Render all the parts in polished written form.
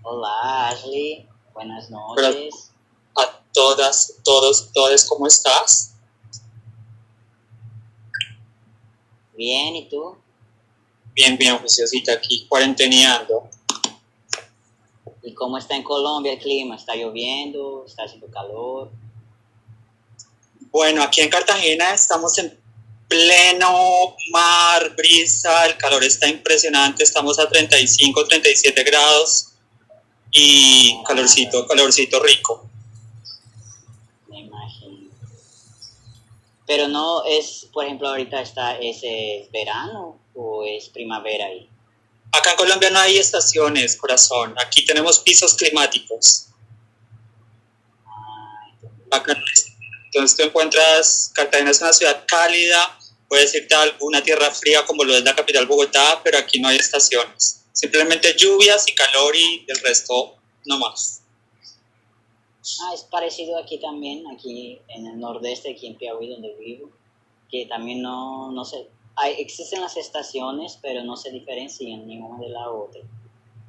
Hola Ashley, buenas Hola noches. a todas, todos, todes, ¿cómo estás? Bien, ¿y tú? Bien, bien, juiciosita, aquí cuarenteneando. ¿Y cómo está en Colombia el clima? ¿Está lloviendo? ¿Está haciendo calor? Bueno, aquí en Cartagena estamos en pleno mar, brisa, el calor está impresionante, estamos a 35, 37 grados y Ah, calorcito, calorcito rico. me imagino. Pero no es, por ejemplo, ahorita ¿es verano o es primavera ahí? Acá en Colombia no hay estaciones, corazón, aquí tenemos pisos climáticos. Ah, entendido. Acá no es. Entonces tú encuentras, Cartagena es una ciudad cálida, puedes irte a alguna tierra fría como lo es la capital Bogotá, pero aquí no hay estaciones. Simplemente lluvias y calor y el resto no más. Ah, es parecido aquí también, aquí en el nordeste, aquí en Piauí, donde vivo, que también no sé, existen las estaciones, pero no se diferencian ni una de la otra.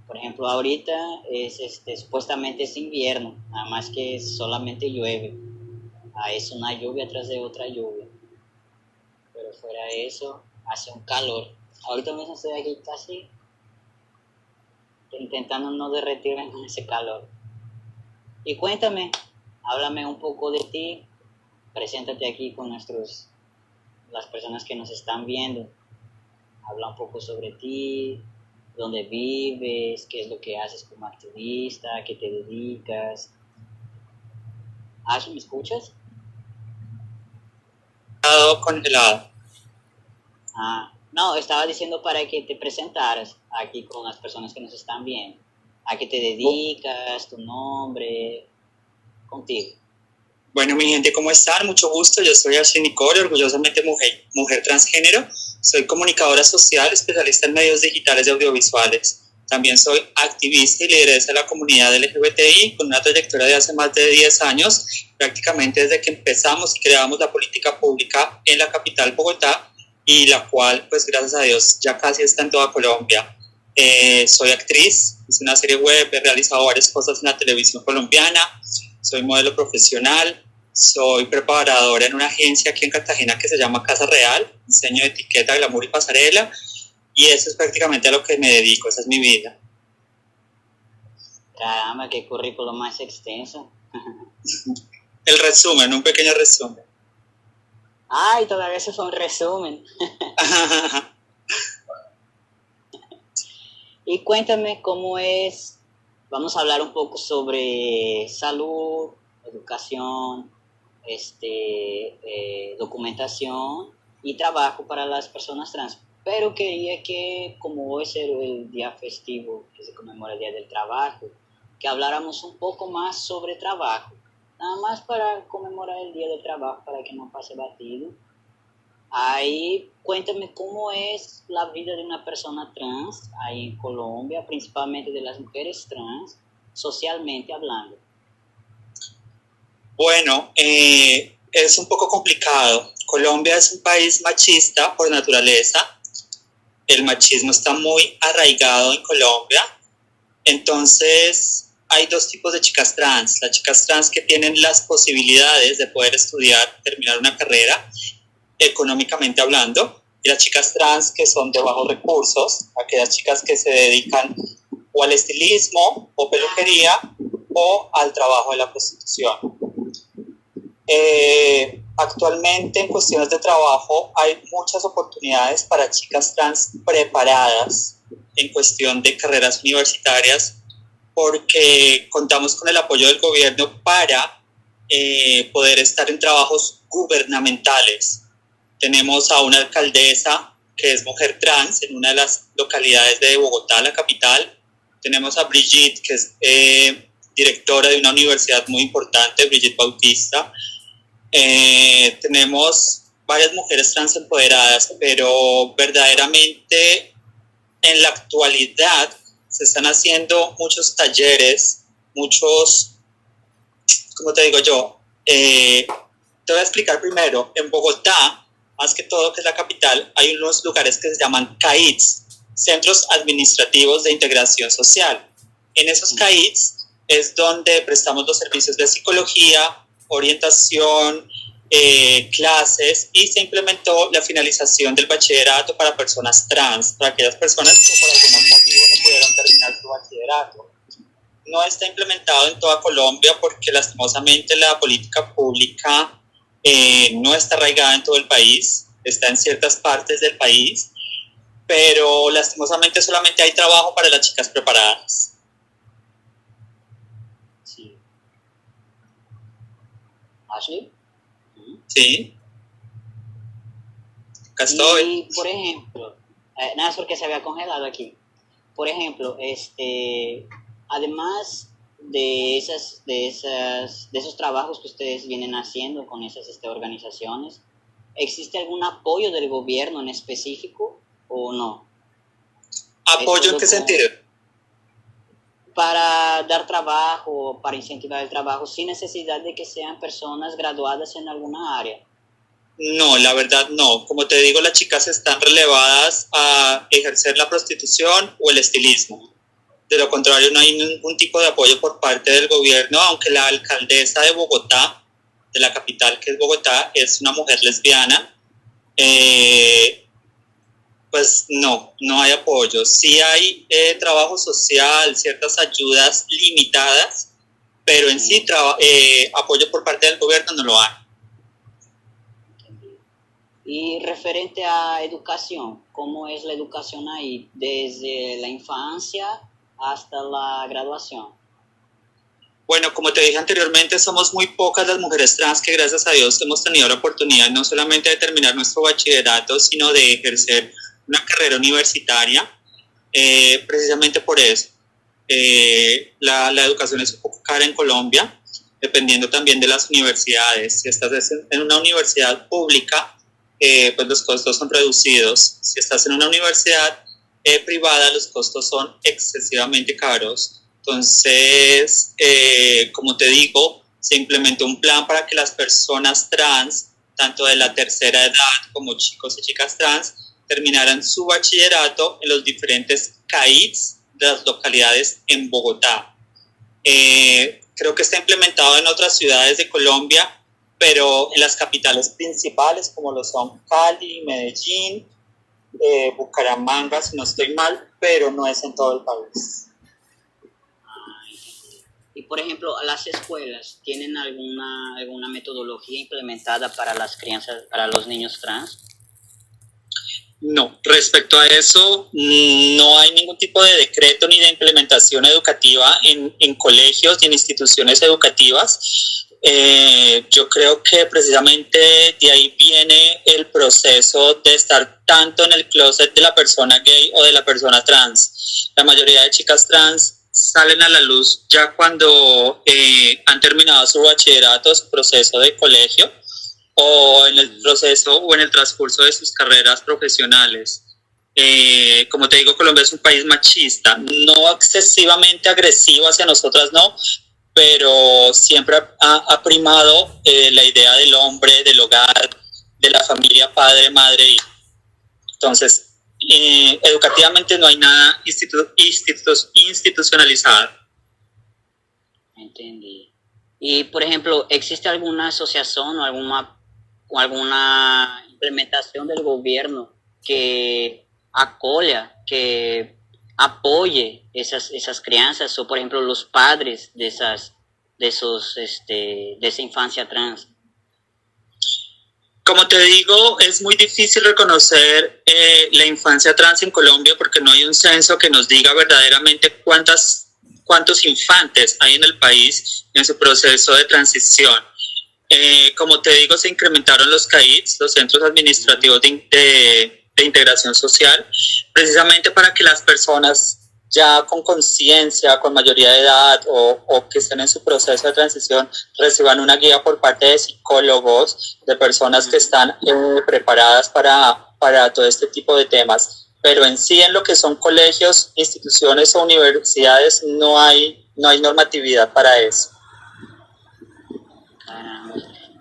Por ejemplo, ahorita supuestamente es invierno, nada más que solamente llueve. Es una lluvia tras de otra lluvia. Pero fuera de eso, hace un calor. Ahorita mismo estoy aquí casi intentando no derretirme con ese calor. Y cuéntame, háblame un poco de ti, preséntate aquí con las personas que nos están viendo. Habla un poco sobre ti, dónde vives, qué es lo que haces como activista, qué te dedicas. ¿Me escuchas? Congelado. No, estaba diciendo para que te presentaras aquí con las personas que nos están viendo. ¿A qué te dedicas? ¿Tu nombre? Contigo. Bueno, mi gente, ¿cómo están? Mucho gusto. Yo soy Ashley Nicole, orgullosamente mujer transgénero. Soy comunicadora social, especialista en medios digitales y audiovisuales. También soy activista y lideresa de la comunidad LGBTI con una trayectoria de hace más de 10 años, prácticamente desde que empezamos y creamos la política pública en la capital Bogotá y la cual, pues gracias a Dios, ya casi está en toda Colombia. Soy actriz, hice una serie web, he realizado varias cosas en la televisión colombiana, soy modelo profesional, soy preparadora en una agencia aquí en Cartagena que se llama Casa Real, diseño de etiqueta, glamour y pasarela, y eso es prácticamente a lo que me dedico, esa es mi vida. Caramba, qué currículo más extenso. El resumen, un pequeño resumen. Ay, todavía eso fue un resumen. Y cuéntame cómo es. Vamos a hablar un poco sobre salud, educación, documentación y trabajo para las personas trans. Pero quería que, como hoy es el día festivo, que se conmemora el Día del Trabajo, que habláramos un poco más sobre trabajo. Nada más para conmemorar el Día del Trabajo, para que no pase batido. Ahí cuéntame cómo es la vida de una persona trans ahí en Colombia, principalmente de las mujeres trans, socialmente hablando. Bueno, es un poco complicado. Colombia es un país machista por naturaleza. El machismo está muy arraigado en Colombia. Entonces, hay dos tipos de chicas trans. Las chicas trans que tienen las posibilidades de poder estudiar, terminar una carrera, económicamente hablando, y las chicas trans que son de bajos recursos, aquellas chicas que se dedican o al estilismo o peluquería o al trabajo de la prostitución. Actualmente en cuestiones de trabajo hay muchas oportunidades para chicas trans preparadas en cuestión de carreras universitarias porque contamos con el apoyo del gobierno para poder estar en trabajos gubernamentales. Tenemos a una alcaldesa que es mujer trans en una de las localidades de Bogotá, la capital. Tenemos a Brigitte, que es directora de una universidad muy importante, Brigitte Bautista. Tenemos varias mujeres trans empoderadas, pero verdaderamente en la actualidad se están haciendo muchos talleres, muchos, ¿cómo te digo yo? Te voy a explicar primero, en Bogotá, más que todo que es la capital, hay unos lugares que se llaman CAITS, Centros Administrativos de Integración Social. En esos CAIDs es donde prestamos los servicios de psicología, orientación, clases, y se implementó la finalización del bachillerato para personas trans, para aquellas personas que por algún motivo no pudieron terminar su bachillerato. No está implementado en toda Colombia porque lastimosamente la política pública no está arraigada en todo el país, está en ciertas partes del país, pero lastimosamente solamente hay trabajo para las chicas preparadas. Sí. Ashley. Sí. Acá estoy. Y, por ejemplo, nada, es porque se había congelado aquí. Por ejemplo, además de esos trabajos que ustedes vienen haciendo con esas organizaciones, ¿existe algún apoyo del gobierno en específico o no? ¿Apoyo en qué sentido? Para dar trabajo, para incentivar el trabajo, sin necesidad de que sean personas graduadas en alguna área. No, la verdad no. Como te digo, las chicas están relevadas a ejercer la prostitución o el estilismo. De lo contrario, no hay ningún tipo de apoyo por parte del gobierno, aunque la alcaldesa de Bogotá, de la capital que es Bogotá, es una mujer lesbiana. Pues no hay apoyo. Sí hay trabajo social, ciertas ayudas limitadas, pero en sí apoyo por parte del gobierno no lo hay. Y referente a educación, ¿cómo es la educación ahí desde la infancia hasta la graduación? Bueno, como te dije anteriormente, somos muy pocas las mujeres trans que gracias a Dios hemos tenido la oportunidad no solamente de terminar nuestro bachillerato, sino de ejercer una carrera universitaria, precisamente por eso. La educación es un poco cara en Colombia, dependiendo también de las universidades. Si estás en una universidad pública, pues los costos son reducidos. Si estás en una universidad privada, los costos son excesivamente caros. Entonces, como te digo, se implementó un plan para que las personas trans, tanto de la tercera edad como chicos y chicas trans, terminaran su bachillerato en los diferentes CAIDs de las localidades en Bogotá. Creo que está implementado en otras ciudades de Colombia, pero en las capitales principales como lo son Cali, Medellín, Bucaramanga, si no estoy mal, pero no es en todo el país. Y por ejemplo, ¿las escuelas tienen alguna metodología implementada para las crianzas, para los niños trans? No, respecto a eso, no hay ningún tipo de decreto ni de implementación educativa en colegios y en instituciones educativas. Yo creo que precisamente de ahí viene el proceso de estar tanto en el closet de la persona gay o de la persona trans. La mayoría de chicas trans salen a la luz ya cuando han terminado su bachillerato, su proceso de colegio, o en el proceso o en el transcurso de sus carreras profesionales. Como te digo, Colombia es un país machista, no excesivamente agresivo hacia nosotras, no, pero siempre ha primado la idea del hombre, del hogar, de la familia, padre, madre, hijo. Entonces, educativamente no hay nada institucionalizado. Entendí. Y, por ejemplo, ¿existe alguna asociación o alguna implementación del gobierno que que apoye esas crianzas, o por ejemplo los padres de esa infancia trans? Como te digo, es muy difícil reconocer la infancia trans en Colombia porque no hay un censo que nos diga verdaderamente cuántos infantes hay en el país en su proceso de transición. Como te digo, se incrementaron los CAIDs, los Centros Administrativos de Integración Social, precisamente para que las personas ya con conciencia, con mayoría de edad o que estén en su proceso de transición, reciban una guía por parte de psicólogos, de personas que están preparadas para todo este tipo de temas. Pero en sí, en lo que son colegios, instituciones o universidades, no hay normatividad para eso.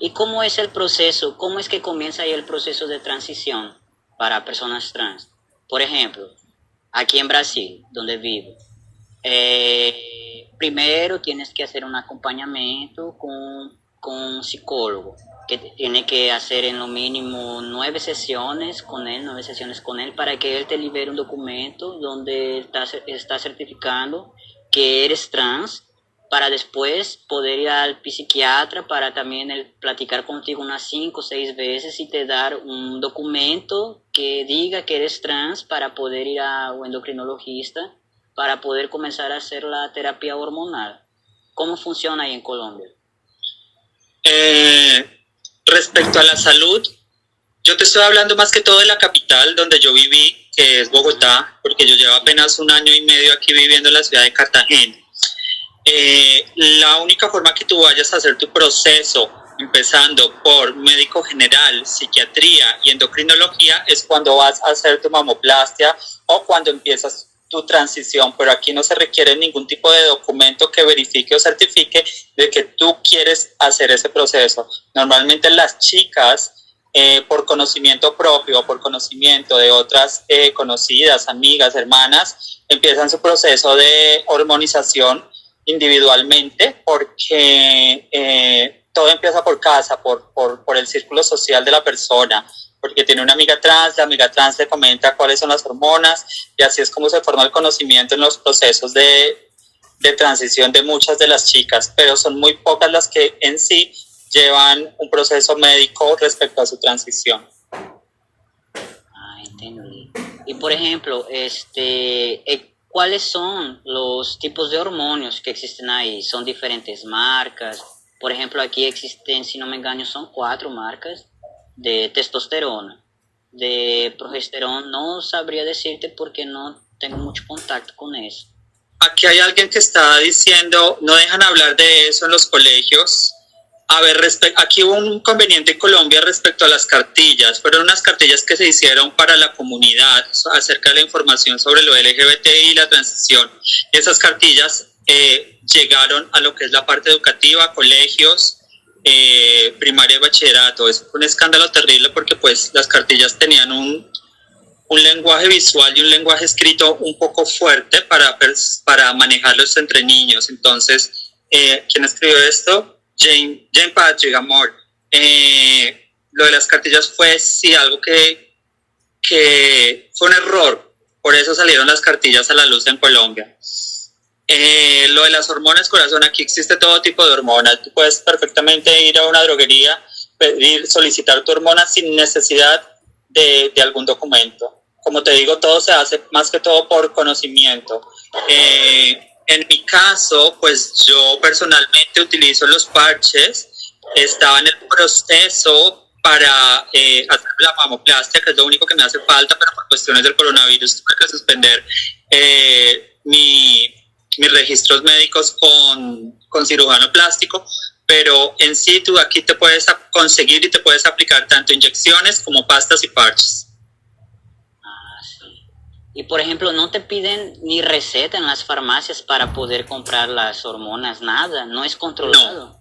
¿Y cómo es el proceso? ¿Cómo es que comienza ahí el proceso de transición para personas trans? Por ejemplo, aquí en Brasil, donde vivo, Primero tienes que hacer un acompañamiento con un psicólogo, que tiene que hacer en lo mínimo 9 sesiones con él, para que él te libere un documento donde está certificando que eres trans, para después poder ir al psiquiatra para también él platicar contigo unas 5 o 6 veces y te dar un documento que diga que eres trans para poder ir a un endocrinologista para poder comenzar a hacer la terapia hormonal. ¿Cómo funciona ahí en Colombia? Respecto a la salud, yo te estoy hablando más que todo de la capital donde yo viví, que es Bogotá, porque yo llevo apenas 1 año y medio aquí viviendo en la ciudad de Cartagena. La única forma que tú vayas a hacer tu proceso, empezando por médico general, psiquiatría y endocrinología, es cuando vas a hacer tu mamoplastia o cuando empiezas tu transición, pero aquí no se requiere ningún tipo de documento que verifique o certifique de que tú quieres hacer ese proceso. Normalmente las chicas, por conocimiento propio o por conocimiento de otras conocidas, amigas, hermanas, empiezan su proceso de hormonización individualmente, porque todo empieza por casa, por el círculo social de la persona, porque tiene una amiga trans, la amiga trans le comenta cuáles son las hormonas, y así es como se forma el conocimiento en los procesos de transición de muchas de las chicas, pero son muy pocas las que en sí llevan un proceso médico respecto a su transición. Entendí. Y por ejemplo, ¿cuáles son los tipos de hormonios que existen ahí? ¿Son diferentes marcas? Por ejemplo, aquí existen, si no me engaño, son 4 marcas de testosterona. De progesterona no sabría decirte porque no tengo mucho contacto con eso. Aquí hay alguien que está diciendo, no dejan hablar de eso en los colegios. A ver, aquí hubo un inconveniente en Colombia respecto a las cartillas. Fueron unas cartillas que se hicieron para la comunidad acerca de la información sobre lo LGBTI y la transición. Esas cartillas llegaron a lo que es la parte educativa, colegios, primaria y bachillerato. Eso fue un escándalo terrible porque pues las cartillas tenían un lenguaje visual y un lenguaje escrito un poco fuerte para manejarlos entre niños. Entonces, ¿quién escribió esto? Jane Patrick, amor. Lo de las cartillas fue sí algo que fue un error, por eso salieron las cartillas a la luz en Colombia. Lo de las hormonas, corazón, aquí existe todo tipo de hormonas. Tú puedes perfectamente ir a una droguería, solicitar tu hormona sin necesidad de algún documento. Como te digo, todo se hace más que todo por conocimiento. En mi caso, pues yo personalmente utilizo los parches. Estaba en el proceso para hacer la mamoplastia, que es lo único que me hace falta, pero por cuestiones del coronavirus tuve que suspender mis registros médicos con cirujano plástico. Pero en sí tú aquí te puedes conseguir y te puedes aplicar tanto inyecciones como pastas y parches. Y por ejemplo, no te piden ni receta en las farmacias para poder comprar las hormonas, nada, no es controlado.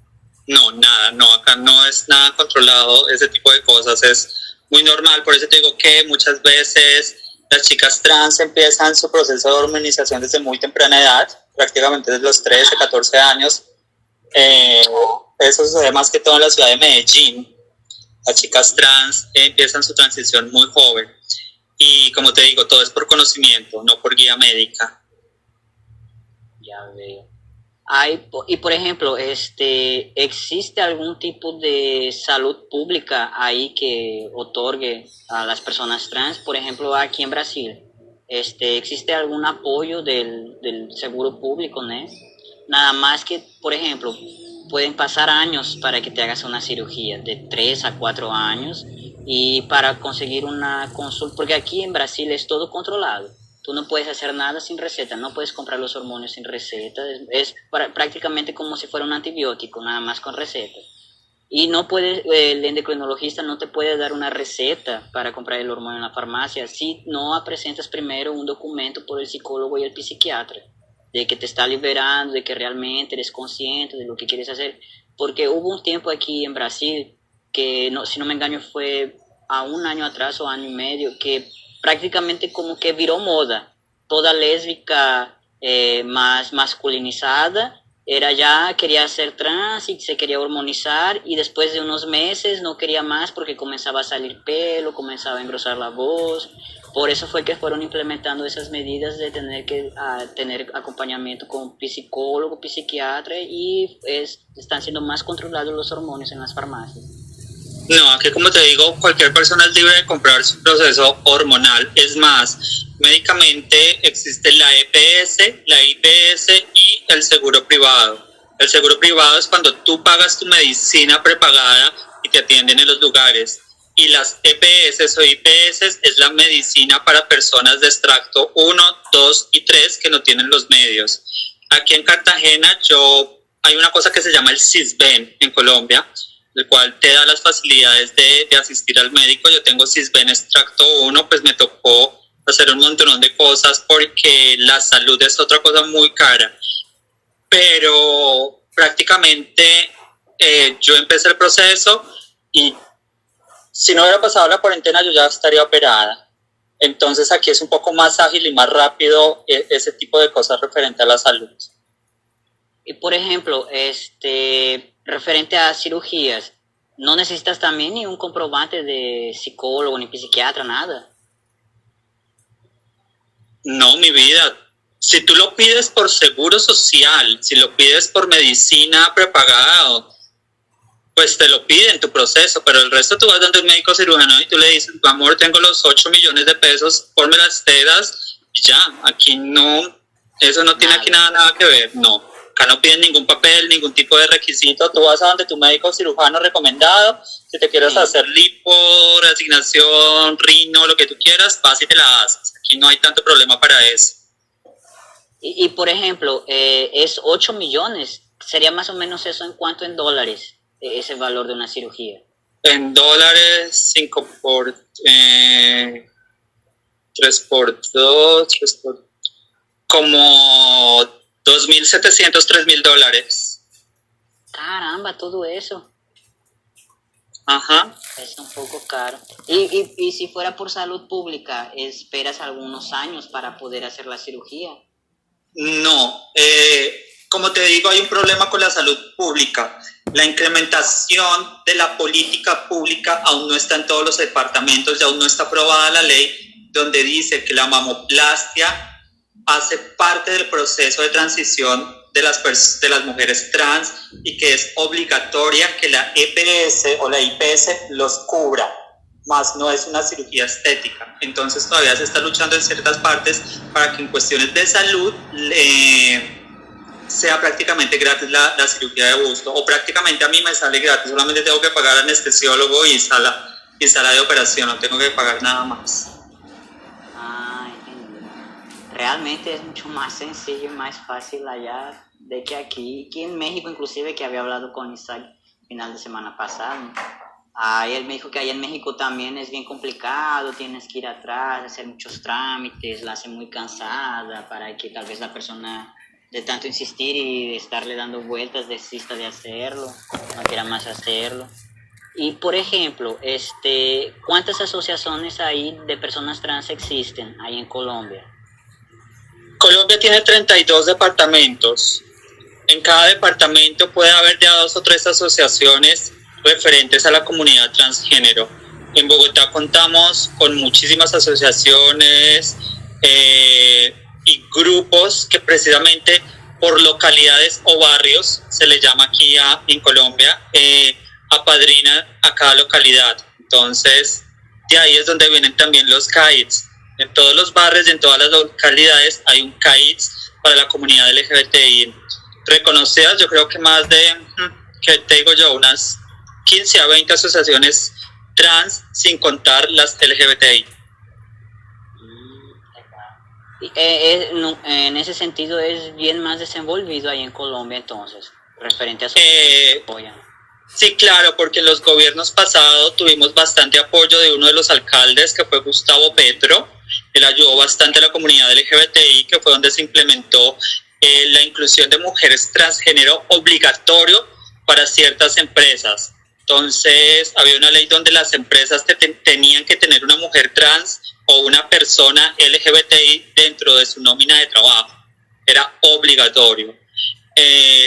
No, nada, no, acá no es nada controlado, ese tipo de cosas es muy normal. Por eso te digo que muchas veces las chicas trans empiezan su proceso de hormonización desde muy temprana edad, prácticamente desde los 13, 14 años. Eso sucede más que todo en la ciudad de Medellín. Las chicas trans empiezan su transición muy joven. Y como te digo, todo es por conocimiento, no por guía médica. Ya veo. Y por ejemplo, ¿existe algún tipo de salud pública ahí que otorgue a las personas trans? Por ejemplo, aquí en Brasil, ¿existe algún apoyo del seguro público, ¿no? Nada más que, por ejemplo, pueden pasar años para que te hagas una cirugía, de 3 a 4 años, y para conseguir una consulta, porque aquí en Brasil es todo controlado. Tú no puedes hacer nada sin receta, no puedes comprar los hormonas sin receta, es prácticamente como si fuera un antibiótico, nada más con receta. Y no puedes, el endocrinologista no te puede dar una receta para comprar el hormona en la farmacia si no presentas primero un documento por el psicólogo y el psiquiatra, de que te está liberando, de que realmente eres consciente de lo que quieres hacer. Porque hubo un tiempo aquí en Brasil que, no, si no me engaño, fue a 1 año atrás o 1 año y medio, que prácticamente como que viró moda. Toda lésbica más masculinizada, era ya, quería ser trans y se quería hormonizar, y después de unos meses no quería más porque comenzaba a salir pelo, comenzaba a engrosar la voz. Por eso fue que fueron implementando esas medidas de tener que tener acompañamiento con psicólogo, psiquiatra, y están siendo más controlados los hormonas en las farmacias. No, aquí como te digo, cualquier persona es libre de comprar su proceso hormonal. Es más, médicamente existe la EPS, la IPS y el seguro privado. El seguro privado es cuando tú pagas tu medicina prepagada y te atienden en los lugares. Y las EPS o IPS es la medicina para personas de extracto 1, 2 y 3 que no tienen los medios. Aquí en Cartagena hay una cosa que se llama el Sisbén en Colombia, el cual te da las facilidades de asistir al médico. Yo tengo Sisbén extracto 1, pues me tocó hacer un montón de cosas porque la salud es otra cosa muy cara. Pero prácticamente yo empecé el proceso y si no hubiera pasado la cuarentena yo ya estaría operada. Entonces aquí es un poco más ágil y más rápido ese tipo de cosas referente a la salud. Y por ejemplo, referente a cirugías, ¿no necesitas también ni un comprobante de psicólogo ni psiquiatra, nada? No, mi vida. Si tú lo pides por seguro social, si lo pides por medicina prepagado, pues te lo piden tu proceso, pero el resto tú vas dando un médico cirujano y tú le dices, amor, tengo los 8 millones de pesos, ponme las tedas y ya. Aquí no, eso no tiene aquí nada que ver, no. Acá no piden ningún papel, ningún tipo de requisito. Tú vas a donde tu médico cirujano recomendado. Si te quieres hacer lipo, reasignación, rino, lo que tú quieras, vas y te la haces. Aquí no hay tanto problema para eso. Y por ejemplo, es 8 millones. ¿Sería más o menos eso en cuánto en dólares, ese valor de una cirugía? En dólares, 5 por... 3 por 2, 3 por... como... $2,700, $3,000. Caramba, todo eso. Ajá. Es un poco caro. Y si fuera por salud pública, ¿esperas algunos años para poder hacer la cirugía? No, como te digo, hay un problema con la salud pública. La incrementación de la política pública aún no está en todos los departamentos y aún no está aprobada la ley donde dice que la mamoplastia hace parte del proceso de transición de las mujeres trans y que es obligatoria que la EPS o la IPS los cubra, más no es una cirugía estética. Entonces todavía se está luchando en ciertas partes para que en cuestiones de salud sea prácticamente gratis la cirugía de busto, o prácticamente a mí me sale gratis, solamente tengo que pagar anestesiólogo y sala de operación, no tengo que pagar nada más. Realmente es mucho más sencillo y más fácil allá de que aquí en México, inclusive, que había hablado con Isaac final de semana pasado. Él me dijo que allá en México también es bien complicado, tienes que ir atrás, hacer muchos trámites, la hace muy cansada para que tal vez la persona de tanto insistir y de estarle dando vueltas desista de hacerlo, no quiera más hacerlo. Y por ejemplo, ¿cuántas asociaciones hay de personas trans existen ahí en Colombia? Colombia tiene 32 departamentos. En cada departamento puede haber ya 2 o 3 asociaciones referentes a la comunidad transgénero. En Bogotá contamos con muchísimas asociaciones y grupos que precisamente por localidades o barrios, se le llama aquí en Colombia, apadrinan a cada localidad. Entonces, de ahí es donde vienen también los CAIDs. En todos los barrios y en todas las localidades hay un CAIDs para la comunidad LGBTI reconocidas. Yo creo que más de, ¿qué te digo yo? Unas 15 a 20 asociaciones trans, sin contar las LGBTI. En ese sentido es bien más desenvolvido ahí en Colombia, entonces, referente a su apoyo. Sí, claro, porque en los gobiernos pasados tuvimos bastante apoyo de uno de los alcaldes, que fue Gustavo Petro. Él ayudó bastante a la comunidad LGBTI, que fue donde se implementó la inclusión de mujeres transgénero obligatorio para ciertas empresas. Entonces, había una ley donde las empresas tenían que tener una mujer trans o una persona LGBTI dentro de su nómina de trabajo. era obligatorio.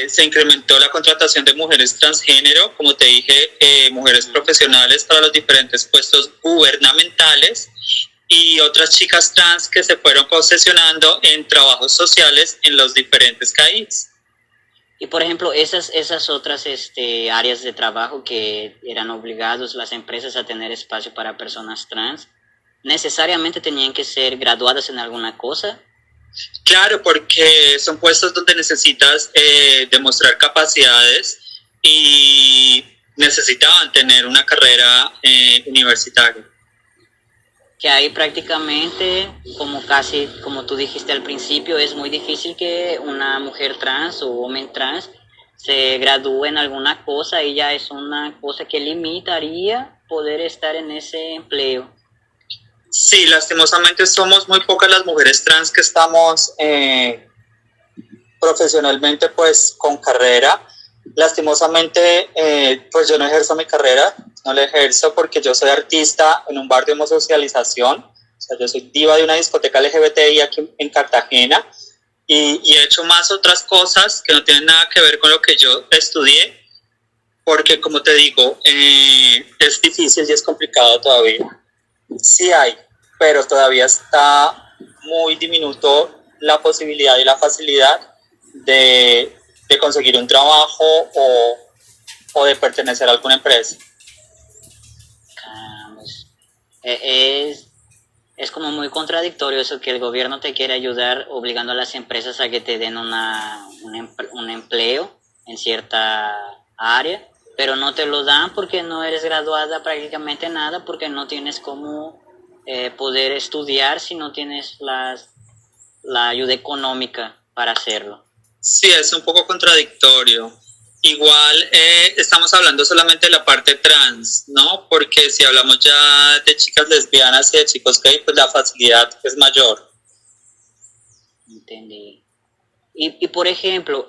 Se incrementó la contratación de mujeres transgénero, como te dije, mujeres profesionales para los diferentes puestos gubernamentales y otras chicas trans que se fueron posesionando en trabajos sociales en los diferentes CAIs. Y por ejemplo, esas otras áreas de trabajo que eran obligados las empresas a tener espacio para personas trans, ¿necesariamente tenían que ser graduadas en alguna cosa? Claro, porque son puestos donde necesitas demostrar capacidades y necesitaban tener una carrera universitaria. Que ahí prácticamente, como tú dijiste al principio, es muy difícil que una mujer trans o hombre trans se gradúe en alguna cosa y ya es una cosa que limitaría poder estar en ese empleo. Sí, lastimosamente somos muy pocas las mujeres trans que estamos profesionalmente pues con carrera. Lastimosamente pues yo no ejerzo mi carrera, no la ejerzo porque yo soy artista en un bar de homosocialización, o sea, yo soy diva de una discoteca LGBTI aquí en Cartagena y he hecho más otras cosas que no tienen nada que ver con lo que yo estudié, porque como te digo, es difícil y es complicado todavía. Sí hay, pero todavía está muy diminuto la posibilidad y la facilidad de conseguir un trabajo o de pertenecer a alguna empresa. Es como muy contradictorio eso que el gobierno te quiere ayudar obligando a las empresas a que te den un empleo en cierta área, pero no te lo dan porque no eres graduada prácticamente nada, porque no tienes cómo poder estudiar si no tienes la ayuda económica para hacerlo. Sí, es un poco contradictorio. Igual estamos hablando solamente de la parte trans, ¿no? Porque si hablamos ya de chicas lesbianas y de chicos gay, pues la facilidad es mayor. Entendí. Y por ejemplo,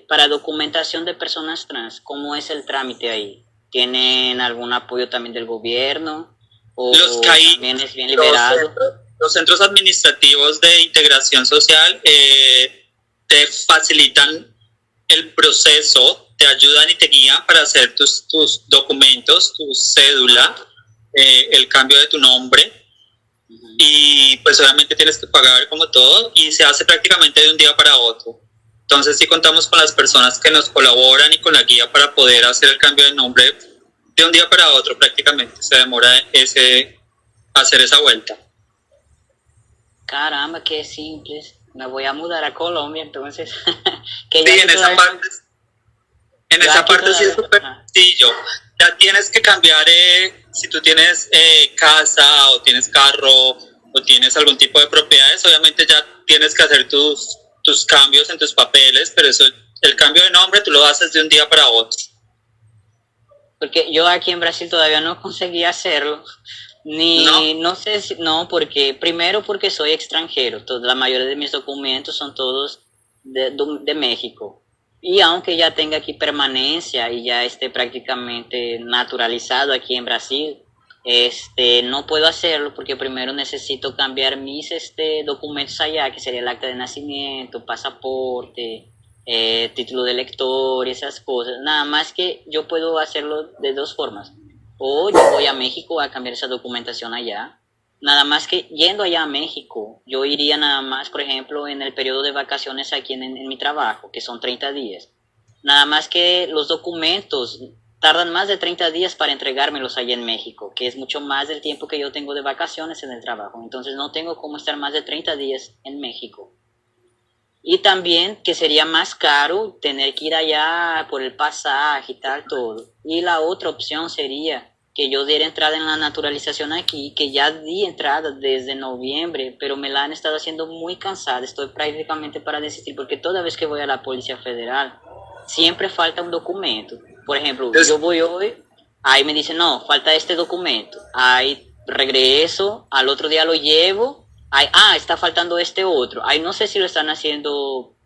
para documentación de personas trans, ¿cómo es el trámite ahí? ¿Tienen algún apoyo también del gobierno? ¿O los CAI, también es bien liberado? Los centros administrativos de integración social te facilitan el proceso, te ayudan y te guían para hacer tus documentos, tu cédula, el cambio de tu nombre. Y pues obviamente tienes que pagar como todo y se hace prácticamente de un día para otro. Entonces sí contamos con las personas que nos colaboran y con la guía para poder hacer el cambio de nombre de un día para otro prácticamente. Se demora hacer esa vuelta. Caramba, qué simples. Me voy a mudar a Colombia, entonces. Que sí, en esa parte sí es súper sencillo. Ya tienes que cambiar, si tú tienes casa o tienes carro o tienes algún tipo de propiedades, obviamente ya tienes que hacer tus cambios en tus papeles, pero eso, el cambio de nombre tú lo haces de un día para otro. Porque yo aquí en Brasil todavía no conseguí hacerlo. No sé si, no, porque primero porque soy extranjero, la mayoría de mis documentos son todos de México, y aunque ya tenga aquí permanencia y ya esté prácticamente naturalizado aquí en Brasil, no puedo hacerlo porque primero necesito cambiar mis documentos allá, que sería el acta de nacimiento, pasaporte, título de lector y esas cosas. Nada más que yo puedo hacerlo de dos formas: o yo voy a México a cambiar esa documentación allá. Nada más que yendo allá a México, yo iría nada más, por ejemplo, en el periodo de vacaciones aquí en mi trabajo, que son 30 días. Nada más que los documentos tardan más de 30 días para entregármelos allá en México, que es mucho más del tiempo que yo tengo de vacaciones en el trabajo. Entonces no tengo cómo estar más de 30 días en México. Y también que sería más caro tener que ir allá por el pasaje y tal, todo. Y la otra opción sería que yo diera entrada en la naturalización aquí, que ya di entrada desde noviembre, pero me la han estado haciendo muy cansada. Estoy prácticamente para desistir, porque toda vez que voy a la Policía Federal, siempre falta un documento. Por ejemplo, yo voy hoy, ahí me dicen, no, falta este documento. Ahí regreso, al otro día lo llevo. Está faltando este otro. Ahí no sé si lo están haciendo,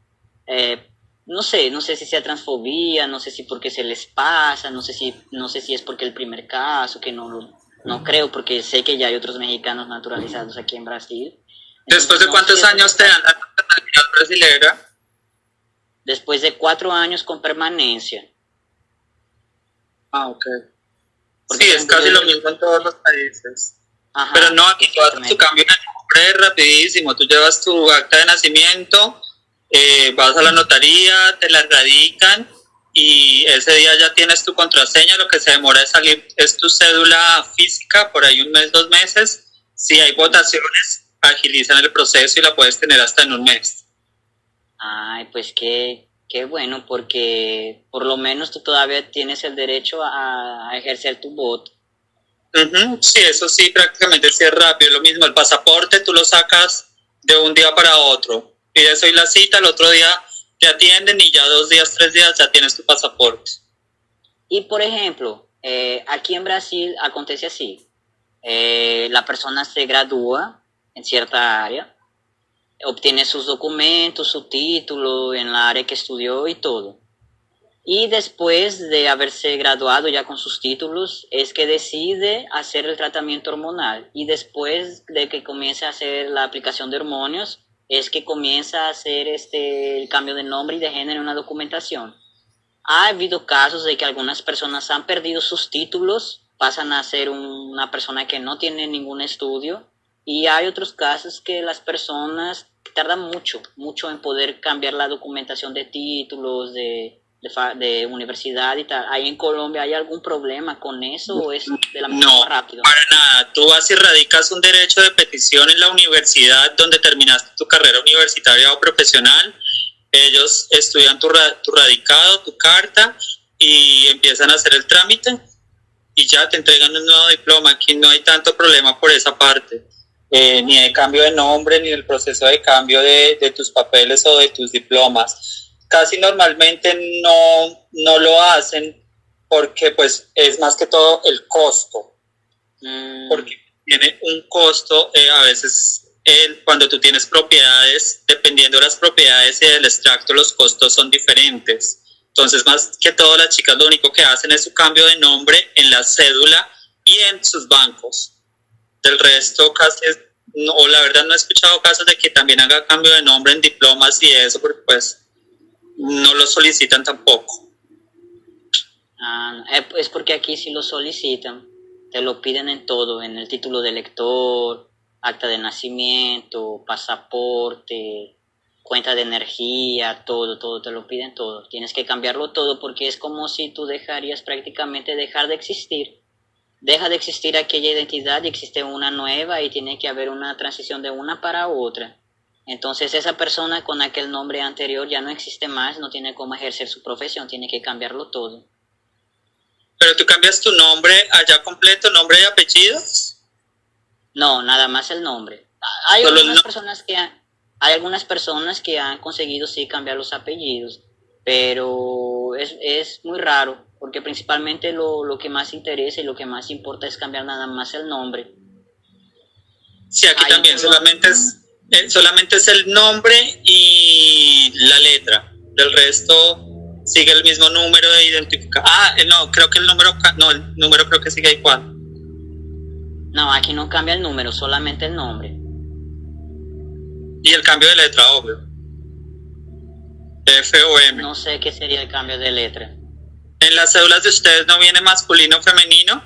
no sé si sea transfobia, no sé si porque se les pasa, no sé si es porque el primer caso, que no creo, porque sé que ya hay otros mexicanos naturalizados aquí en Brasil, ¿Después Entonces, de no sé si cuántos eso años te dan la nacionalidad brasilera? después de 4 años con permanencia. Ah, ok. Porque, Sí, por es ejemplo, casi yo lo llegué... mismo en todos los países. Pero Ajá, no, aquí tú haces tu exactamente. cambio de nombre rapidísimo. Tú llevas tu acta de nacimiento, vas a la notaría, te la radican y ese día ya tienes tu contraseña. Lo que se demora es salir, es tu cédula física, por ahí un mes, 2 meses. Si hay votaciones, agilizan el proceso y la puedes tener hasta en un mes. Ay, pues qué bueno, porque por lo menos tú todavía tienes el derecho a ejercer tu voto. Sí, eso sí, prácticamente sí es rápido. Lo mismo, el pasaporte tú lo sacas de un día para otro. Pides hoy la cita, el otro día te atienden y ya 2 días, 3 días ya tienes tu pasaporte. Y por ejemplo, aquí en Brasil acontece así. La persona se gradúa en cierta área, obtiene sus documentos, su título en la área que estudió y todo. Y después de haberse graduado ya con sus títulos, es que decide hacer el tratamiento hormonal. Y después de que comience a hacer la aplicación de hormonios, es que comienza a hacer el cambio de nombre y de género en la documentación. Ha habido casos de que algunas personas han perdido sus títulos, pasan a ser una persona que no tiene ningún estudio, y hay otros casos que las personas tardan mucho, mucho en poder cambiar la documentación de títulos, de universidad y tal. ¿Ahí en Colombia hay algún problema con eso o es de la misma forma No, rápido? para nada. Tú vas y radicas un derecho de petición en la universidad donde terminaste tu carrera universitaria o profesional. Ellos estudian tu radicado, tu carta y empiezan a hacer el trámite y ya te entregan un nuevo diploma. Aquí no hay tanto problema por esa parte, ni de cambio de nombre, ni del proceso de cambio de tus papeles o de tus diplomas. Casi normalmente no lo hacen porque pues es más que todo el costo, porque tiene un costo, a veces cuando tú tienes propiedades, dependiendo de las propiedades y del extracto, los costos son diferentes. Entonces, más que todo, las chicas lo único que hacen es su cambio de nombre en la cédula y en sus bancos. Del resto, casi, no, o la verdad no he escuchado casos de que también haga cambio de nombre en diplomas y eso, porque pues no lo solicitan tampoco. Es porque aquí sí lo solicitan, te lo piden en todo, en el título de lector, acta de nacimiento, pasaporte, cuenta de energía, todo, te lo piden todo. Tienes que cambiarlo todo porque es como si tú dejarías prácticamente dejar de existir. Deja de existir aquella identidad y existe una nueva y tiene que haber una transición de una para otra. Entonces esa persona con aquel nombre anterior ya no existe más, no tiene cómo ejercer su profesión, tiene que cambiarlo todo. Pero tú cambias tu nombre allá completo, nombre y apellidos. No, nada más el nombre. Hay Solo algunas personas que han conseguido sí cambiar los apellidos, pero es muy raro, porque principalmente lo que más interesa y lo que más importa es cambiar nada más el nombre. Sí, aquí también solamente es el nombre y la letra. Del resto sigue el mismo número de identificación. No, creo que el número creo que sigue igual. No, aquí no cambia el número, solamente el nombre. Y el cambio de letra, obvio. F o M. No sé qué sería el cambio de letra. ¿En las cédulas de ustedes no viene masculino o femenino?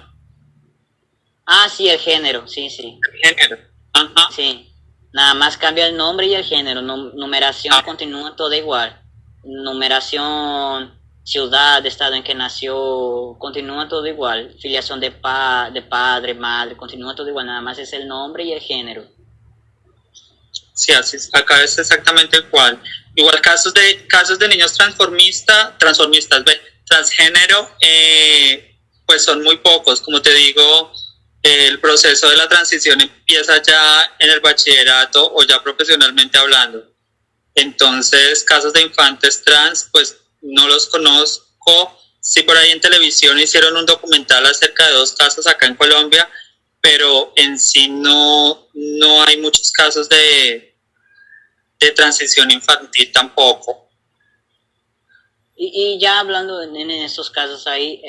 Sí, el género, sí. El género. Ajá. Sí, nada más cambia el nombre y el género. Numeración continúa toda igual. Numeración, ciudad, estado en que nació, continúa todo igual. Filiación de padre, madre, continúa todo igual. Nada más es el nombre y el género. Sí, así es. Acá es exactamente igual. Igual casos de niños transgénero, pues son muy pocos. Como te digo, el proceso de la transición empieza ya en el bachillerato o ya profesionalmente hablando. Entonces, casos de infantes trans, pues no los conozco. Sí, por ahí en televisión hicieron un documental acerca de 2 casos acá en Colombia, pero en sí no hay muchos casos de transición infantil tampoco. Y ya hablando en estos casos ahí,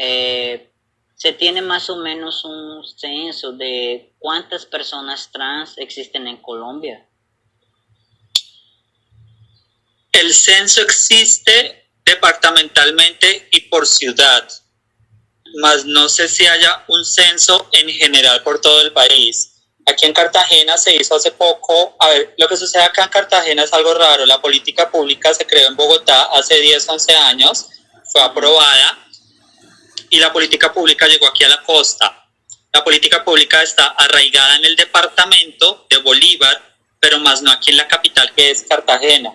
se tiene más o menos un censo de cuántas personas trans existen en Colombia. El censo existe departamentalmente y por ciudad, mas no sé si haya un censo en general por todo el país. Aquí en Cartagena se hizo hace poco, a ver, lo que sucede acá en Cartagena es algo raro. La política pública se creó en Bogotá hace 10, 11 años, fue aprobada y la política pública llegó aquí a la costa. La política pública está arraigada en el departamento de Bolívar, pero más no aquí en la capital, que es Cartagena,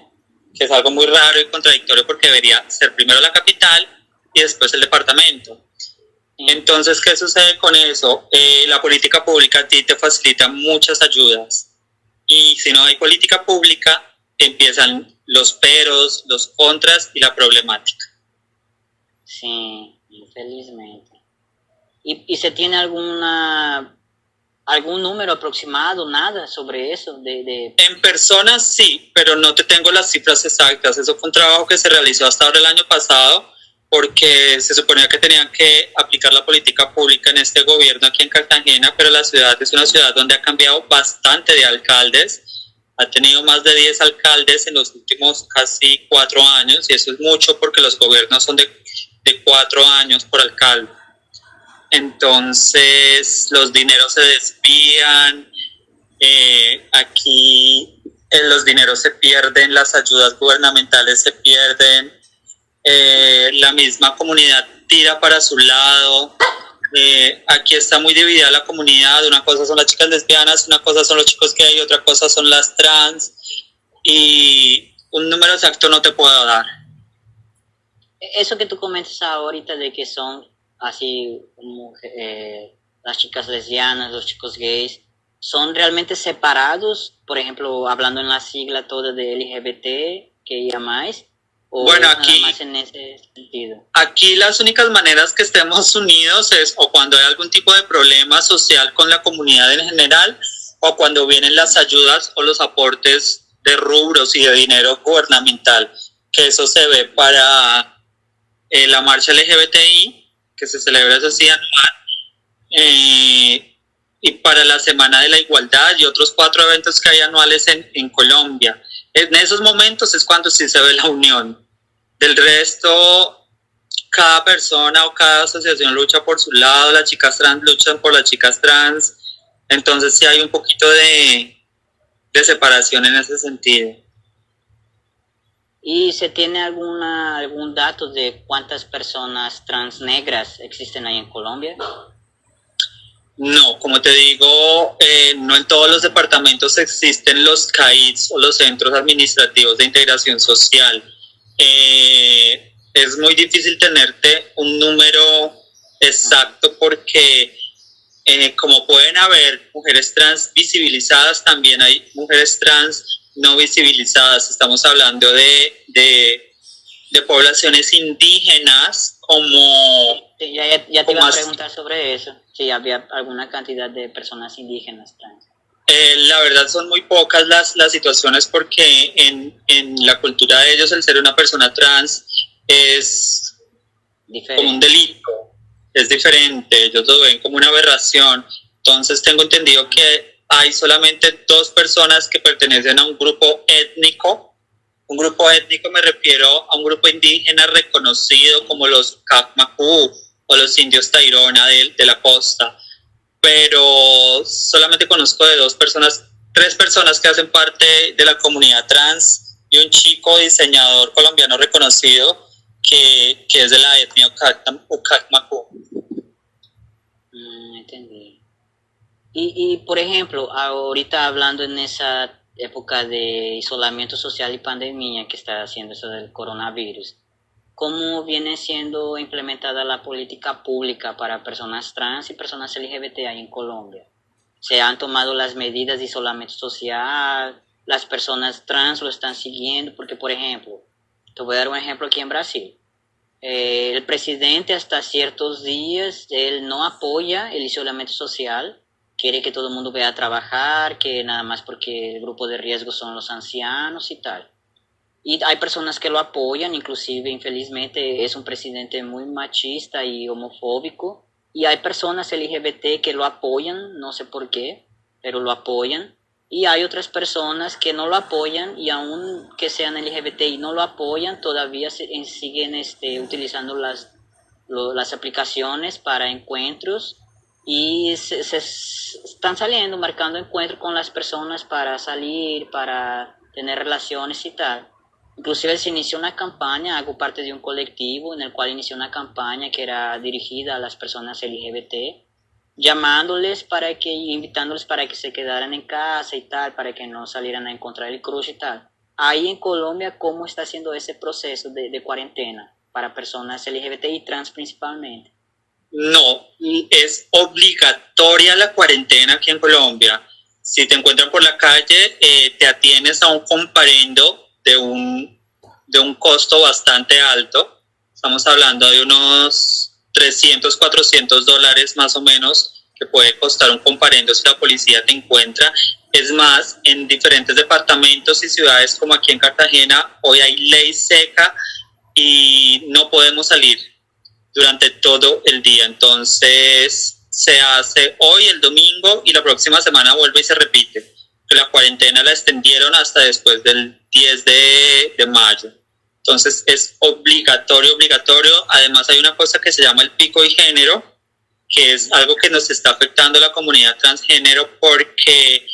que es algo muy raro y contradictorio porque debería ser primero la capital y después el departamento. Entonces, ¿qué sucede con eso? La política pública a ti te facilita muchas ayudas y si no hay política pública empiezan los peros, los contras y la problemática. Sí, infelizmente. ¿Y se tiene algún número aproximado, nada sobre eso? En personas sí, pero no te tengo las cifras exactas. Eso fue un trabajo que se realizó hasta ahora el año pasado, porque se suponía que tenían que aplicar la política pública en este gobierno aquí en Cartagena, pero la ciudad es una ciudad donde ha cambiado bastante de alcaldes, ha tenido más de 10 alcaldes en los últimos casi 4 años, y eso es mucho porque los gobiernos son de 4 años por alcalde. Entonces los dineros se desvían, aquí los dineros se pierden, las ayudas gubernamentales se pierden, la misma comunidad tira para su lado. Aquí está muy dividida la comunidad. Una cosa son las chicas lesbianas, una cosa son los chicos gay, otra cosa son las trans, y un número exacto no te puedo dar. Eso que tú comentas ahorita de que son así como las chicas lesbianas, los chicos gays, ¿son realmente separados? Por ejemplo, hablando en la sigla toda de LGBT, que ya más. Bueno, aquí, más en ese sentido. Aquí las únicas maneras que estemos unidos es o cuando hay algún tipo de problema social con la comunidad en general, o cuando vienen las ayudas o los aportes de rubros y de dinero gubernamental, que eso se ve para la marcha LGBTI, que se celebra así anual, y para la Semana de la Igualdad y otros 4 eventos que hay anuales en Colombia. En esos momentos es cuando sí se ve la unión. Del resto, cada persona o cada asociación lucha por su lado, las chicas trans luchan por las chicas trans, entonces sí hay un poquito de separación en ese sentido. ¿Y se tiene algún dato de cuántas personas trans negras existen ahí en Colombia? No, como te digo, no en todos los departamentos existen los CAIDs o los Centros Administrativos de Integración Social. Es muy difícil tenerte un número exacto porque como pueden haber mujeres trans visibilizadas, también hay mujeres trans no visibilizadas. Estamos hablando de poblaciones indígenas como... Ya te iba a preguntar sobre eso, si había alguna cantidad de personas indígenas trans. La verdad son muy pocas las situaciones porque en la cultura de ellos el ser una persona trans es diferente. Como un delito, es diferente, ellos lo ven como una aberración. Entonces tengo entendido que hay solamente 2 personas que pertenecen a un grupo étnico. Un grupo étnico me refiero a un grupo indígena reconocido como los Cacmacú o los indios Tairona de la costa, pero solamente conozco de 3 personas que hacen parte de la comunidad trans y un chico diseñador colombiano reconocido que es de la etnia Cacmacú. Entendí. Y por ejemplo, ahorita hablando en esa época de aislamiento social y pandemia que está haciendo eso del coronavirus, ¿cómo viene siendo implementada la política pública para personas trans y personas LGBT ahí en Colombia? ¿Se han tomado las medidas de aislamiento social? ¿Las personas trans lo están siguiendo? Porque, por ejemplo, te voy a dar un ejemplo aquí en Brasil. El presidente hasta ciertos días, él no apoya el aislamiento social, quiere que todo el mundo vaya a trabajar, que nada más porque el grupo de riesgo son los ancianos y tal. Y hay personas que lo apoyan, inclusive, infelizmente, es un presidente muy machista y homofóbico. Y hay personas LGBT que lo apoyan, no sé por qué, pero lo apoyan. y hay otras personas que no lo apoyan y aun que sean LGBTI no lo apoyan, todavía siguen utilizando las aplicaciones para encuentros y se están saliendo, marcando encuentros con las personas para salir, para tener relaciones y tal. Inclusive se inició una campaña, hago parte de un colectivo en el cual inició una campaña que era dirigida a las personas LGBT, invitándoles para que se quedaran en casa y tal, para que no salieran a encontrar el crush y tal. Ahí en Colombia, ¿cómo está haciendo ese proceso de cuarentena para personas LGBT y trans principalmente? No, es obligatoria la cuarentena aquí en Colombia. Si te encuentran por la calle, te atienes a un comparendo de un costo bastante alto. Estamos hablando de unos $300, $400 más o menos, que puede costar un comparendo si la policía te encuentra. Es más, en diferentes departamentos y ciudades como aquí en Cartagena, hoy hay ley seca y no podemos salir durante todo el día. Entonces se hace hoy, el domingo, y la próxima semana vuelve y se repite. La cuarentena la extendieron hasta después del 10 de mayo. Entonces es obligatorio. Además hay una cosa que se llama el pico y género, que es algo que nos está afectando a la comunidad transgénero porque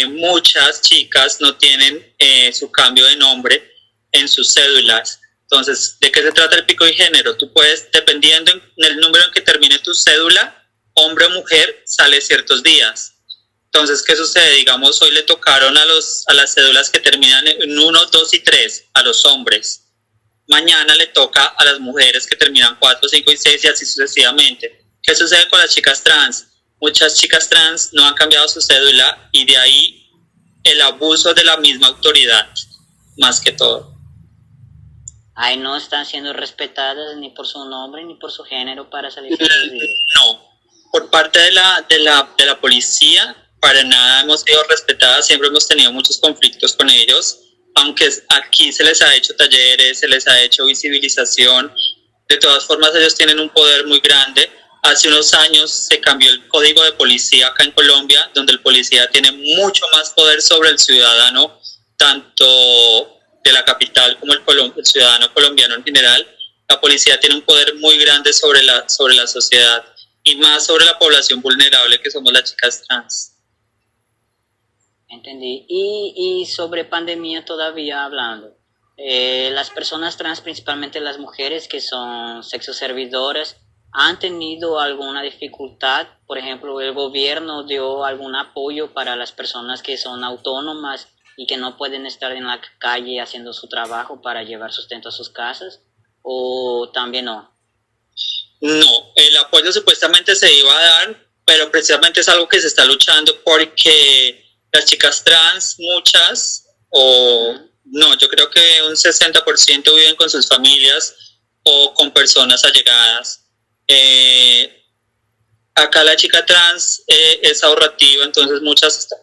muchas chicas no tienen su cambio de nombre en sus cédulas. Entonces, ¿de qué se trata el pico y género? Tú puedes, dependiendo del número en que termine tu cédula, hombre o mujer, sale ciertos días. Entonces, ¿qué sucede? Digamos, hoy le tocaron a las cédulas que terminan en 1, 2 y 3, a los hombres. Mañana le toca a las mujeres que terminan 4, 5 y 6 y así sucesivamente. ¿Qué sucede con las chicas trans? Muchas chicas trans no han cambiado su cédula y de ahí el abuso de la misma autoridad, más que todo. Ahí no están siendo respetadas ni por su nombre ni por su género para salir ciertos días. No, por parte de la policía, para nada hemos sido respetadas, siempre hemos tenido muchos conflictos con ellos, aunque aquí se les ha hecho talleres, se les ha hecho visibilización. De todas formas, ellos tienen un poder muy grande. Hace unos años se cambió el código de policía acá en Colombia, donde el policía tiene mucho más poder sobre el ciudadano, tanto de la capital como el ciudadano colombiano en general. La policía tiene un poder muy grande sobre la sociedad y más sobre la población vulnerable que somos las chicas trans. Entendí. Y sobre pandemia todavía hablando, las personas trans, principalmente las mujeres que son sexoservidoras, ¿han tenido alguna dificultad? Por ejemplo, ¿el gobierno dio algún apoyo para las personas que son autónomas y que no pueden estar en la calle haciendo su trabajo para llevar sustento a sus casas? ¿O también no? No, el apoyo supuestamente se iba a dar, pero precisamente es algo que se está luchando porque las chicas trans, muchas, yo creo que un 60% viven con sus familias o con personas allegadas. Acá la chica trans es ahorrativa, entonces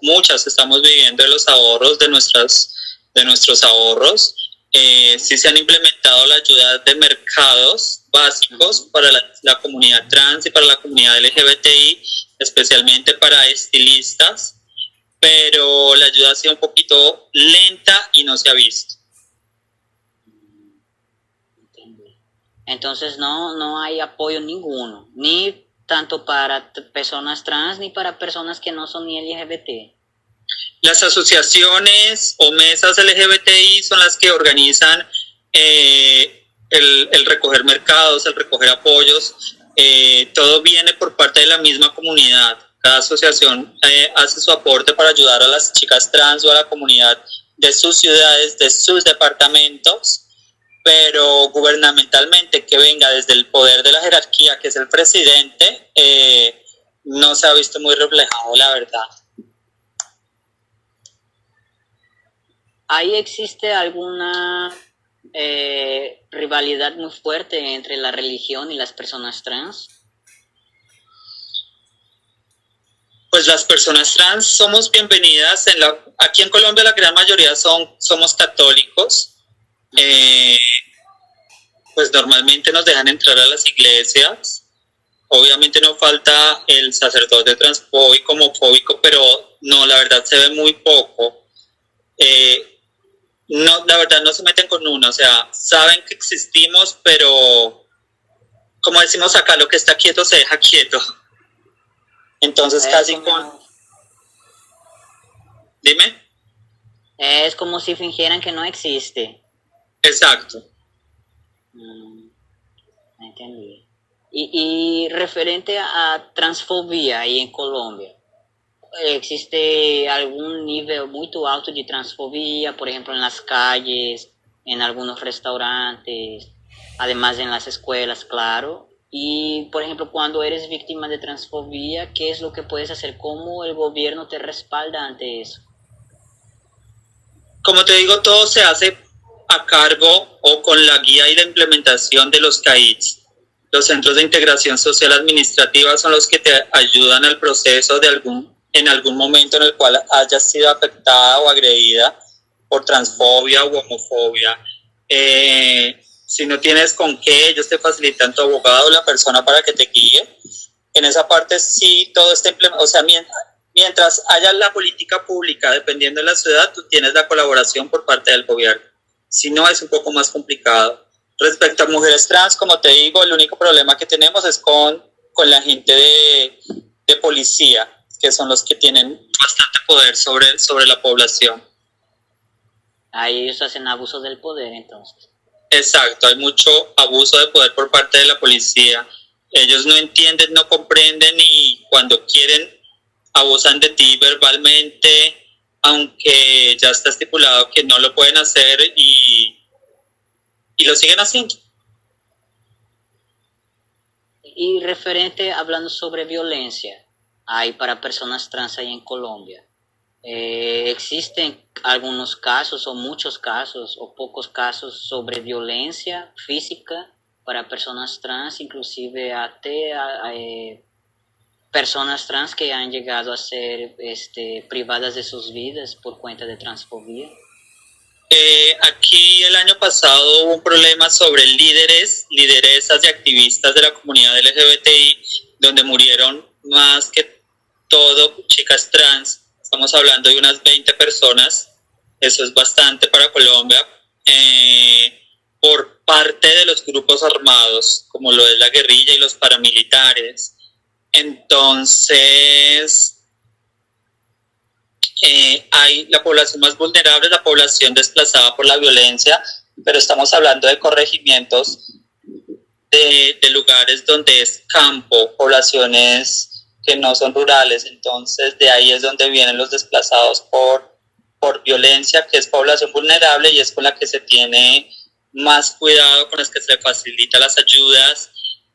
muchas estamos viviendo de los ahorros, de nuestros ahorros. Sí se han implementado la ayuda de mercados básicos para la comunidad trans y para la comunidad LGBTI, especialmente para estilistas, pero la ayuda ha sido un poquito lenta y no se ha visto. Entonces no hay apoyo ninguno, ni tanto para personas trans ni para personas que no son ni LGBT. Las asociaciones o mesas LGBTI son las que organizan el recoger mercados, el recoger apoyos. Todo viene por parte de la misma comunidad. Cada asociación hace su aporte para ayudar a las chicas trans o a la comunidad de sus ciudades, de sus departamentos, pero gubernamentalmente que venga desde el poder de la jerarquía, que es el presidente, no se ha visto muy reflejado, la verdad. ¿Ahí existe alguna rivalidad muy fuerte entre la religión y las personas trans? Pues las personas trans somos bienvenidas. Aquí en Colombia la gran mayoría somos católicos. Pues normalmente nos dejan entrar a las iglesias. Obviamente no falta el sacerdote transfóbico, homofóbico, pero No, la verdad se ve muy poco. No, la verdad no se meten con uno, o sea, saben que existimos, pero como decimos acá, lo que está quieto se deja quieto. Entonces casi con... Dime. Es como si fingieran que no existe. Exacto. Entendí. Y referente a transfobia ahí en Colombia, ¿existe algún nivel muy alto de transfobia, por ejemplo, en las calles, en algunos restaurantes, además en las escuelas, claro? Y, por ejemplo, cuando eres víctima de transfobia, ¿qué es lo que puedes hacer? ¿Cómo el gobierno te respalda ante eso? Como te digo, todo se hace a cargo o con la guía y la implementación de los CAIDs. Los centros de integración social administrativa son los que te ayudan al proceso en algún momento en el cual hayas sido afectada o agredida por transfobia u homofobia. Si no tienes con qué, ellos te facilitan tu abogado o la persona para que te guíe. En esa parte sí todo está implementado, o sea, mientras haya la política pública, dependiendo de la ciudad, tú tienes la colaboración por parte del gobierno. Si no, es un poco más complicado. Respecto a mujeres trans, como te digo, el único problema que tenemos es con la gente de policía, que son los que tienen bastante poder sobre la población. Ahí ellos hacen abuso del poder, entonces. Exacto, hay mucho abuso de poder por parte de la policía. Ellos no entienden, no comprenden y cuando quieren abusan de ti verbalmente, aunque ya está estipulado que no lo pueden hacer y lo siguen haciendo. Y referente, hablando sobre violencia, hay para personas trans ahí en Colombia. ¿Existen algunos casos o muchos casos o pocos casos sobre violencia física para personas trans, inclusive personas trans que han llegado a ser privadas de sus vidas por cuenta de transfobia? Aquí el año pasado hubo un problema sobre lideresas y activistas de la comunidad LGBTI, donde murieron más que todo chicas trans. Estamos hablando de unas 20 personas, eso es bastante para Colombia, por parte de los grupos armados, como lo es la guerrilla y los paramilitares. Entonces, hay la población más vulnerable, la población desplazada por la violencia, pero estamos hablando de corregimientos de lugares donde es campo, poblaciones que no son rurales, entonces de ahí es donde vienen los desplazados por violencia, que es población vulnerable y es con la que se tiene más cuidado, con las que se facilita las ayudas,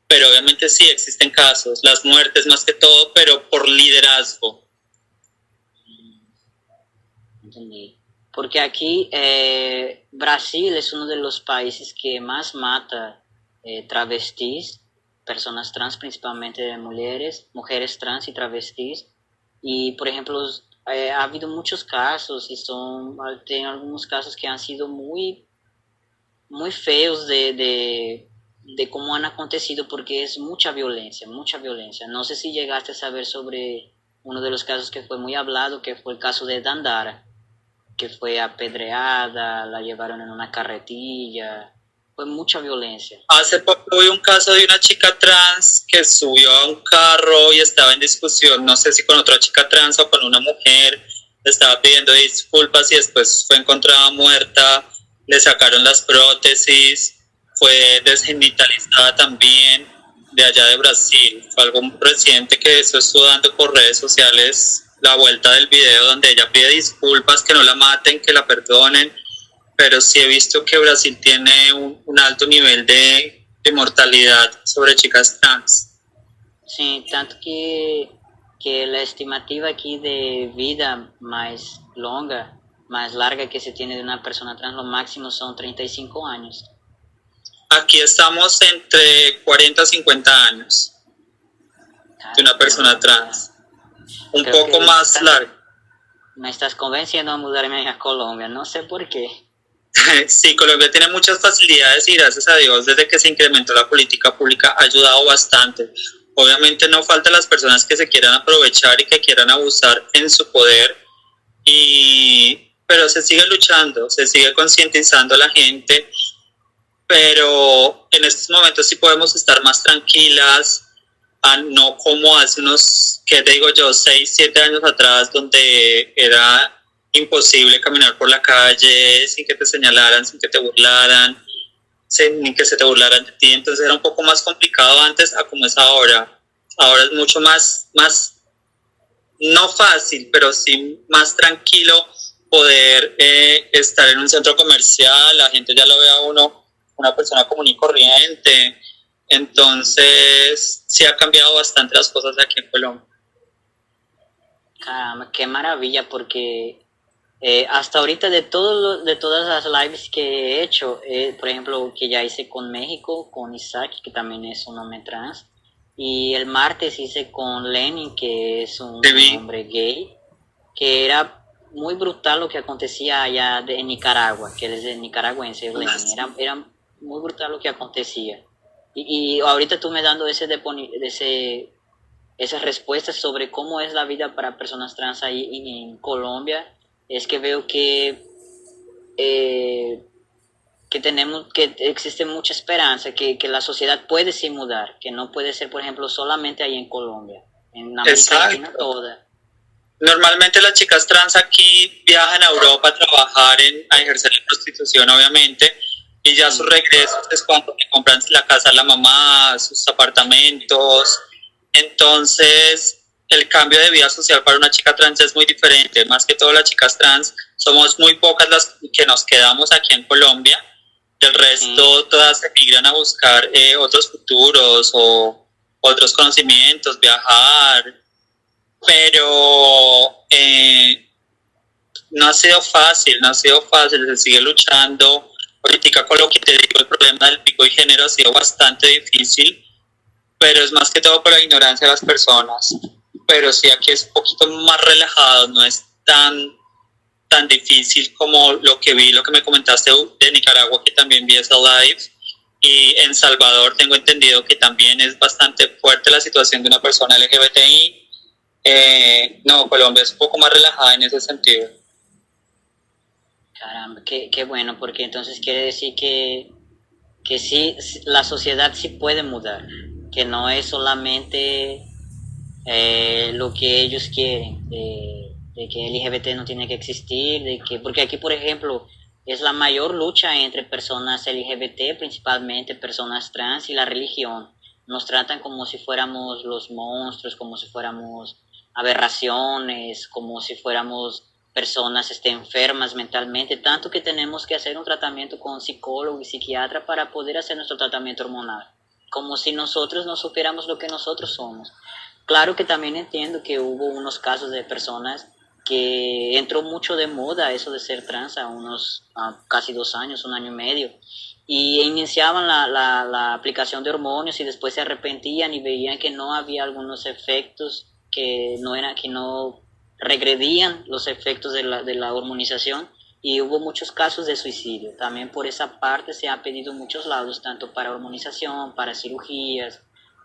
pero obviamente sí existen casos, las muertes más que todo, pero por liderazgo. Entendí. Porque aquí Brasil es uno de los países que más mata travestis, personas trans, principalmente mujeres trans y travestis. Y, por ejemplo, ha habido muchos casos y hay algunos casos que han sido muy, muy feos de cómo han acontecido, porque es mucha violencia, mucha violencia. No sé si llegaste a saber sobre uno de los casos que fue muy hablado, que fue el caso de Dandara, que fue apedreada, la llevaron en una carretilla, fue mucha violencia. Hace poco vi un caso de una chica trans que subió a un carro y estaba en discusión, no sé si con otra chica trans o con una mujer, le estaba pidiendo disculpas y después fue encontrada muerta, le sacaron las prótesis, fue desgenitalizada también, de allá de Brasil. Fue algo reciente que eso estuvo dando por redes sociales la vuelta del video donde ella pide disculpas, que no la maten, que la perdonen, pero sí he visto que Brasil tiene un alto nivel de mortalidad sobre chicas trans. Sí, tanto que la estimativa aquí de vida más larga que se tiene de una persona trans, lo máximo son 35 años. Aquí estamos entre 40 y 50 años de una persona trans. Un poco más largo. Me estás convenciendo a mudarme a Colombia, no sé por qué. Sí, Colombia tiene muchas facilidades y gracias a Dios desde que se incrementó la política pública ha ayudado bastante. Obviamente no faltan las personas que se quieran aprovechar y que quieran abusar en su poder, pero se sigue luchando, se sigue concientizando a la gente, pero en estos momentos sí podemos estar más tranquilas, no como hace unos, ¿qué te digo yo?, 6, 7 años atrás, donde era imposible caminar por la calle sin que te señalaran, sin que te burlaran, sin que se te burlaran de ti. Entonces era un poco más complicado antes a como es ahora. Ahora es mucho más, no fácil, pero sí más tranquilo poder estar en un centro comercial. La gente ya lo ve a uno una persona común y corriente. Entonces sí ha cambiado bastante las cosas aquí en Colombia. Caramba, qué maravilla, porque hasta ahorita de todas las lives que he hecho, por ejemplo, que ya hice con México, con Isaac, que también es un hombre trans, y el martes hice con Lenin, que es un hombre gay, que era muy brutal lo que acontecía allá en Nicaragua, que él es nicaragüense, Lenin, era muy brutal lo que acontecía. Y ahorita tú me dando esas respuestas sobre cómo es la vida para personas trans ahí en Colombia, es que veo que existe mucha esperanza, que la sociedad puede sí mudar, que no puede ser, por ejemplo, solamente ahí en Colombia, en América Latina toda. Normalmente las chicas trans aquí viajan a Europa a trabajar, a ejercer la prostitución, obviamente, y ya sus regresos es cuando compran la casa a la mamá, sus apartamentos. Entonces el cambio de vida social para una chica trans es muy diferente. Más que todo las chicas trans somos muy pocas las que nos quedamos aquí en Colombia. El resto todas se migran a buscar otros futuros o otros conocimientos, viajar. Pero no ha sido fácil, se sigue luchando. Ahorita con lo que te digo, el problema del pico y género ha sido bastante difícil, pero es más que todo por la ignorancia de las personas. Pero sí, aquí es un poquito más relajado, no es tan difícil como lo que me comentaste de Nicaragua, que también vi esa live, y en Salvador tengo entendido que también es bastante fuerte la situación de una persona LGBTI. No, Colombia es un poco más relajada en ese sentido. Caramba, qué bueno, porque entonces quiere decir que sí, la sociedad sí puede mudar, que no es solamente lo que ellos quieren, de que el LGBT no tiene que existir, porque aquí, por ejemplo, es la mayor lucha entre personas LGBT, principalmente personas trans, y la religión. Nos tratan como si fuéramos los monstruos, como si fuéramos aberraciones, como si fuéramos personas enfermas mentalmente, tanto que tenemos que hacer un tratamiento con psicólogo y psiquiatra para poder hacer nuestro tratamiento hormonal, como si nosotros no supiéramos lo que nosotros somos. Claro que también entiendo que hubo unos casos de personas que entró mucho de moda eso de ser trans a casi 2 años, 1 año y medio, y iniciaban la aplicación de hormonios y después se arrepentían y veían que no había algunos efectos que no regredían los efectos de la hormonización, y hubo muchos casos de suicidio. También por esa parte se ha pedido muchos lados, tanto para hormonización, para cirugías,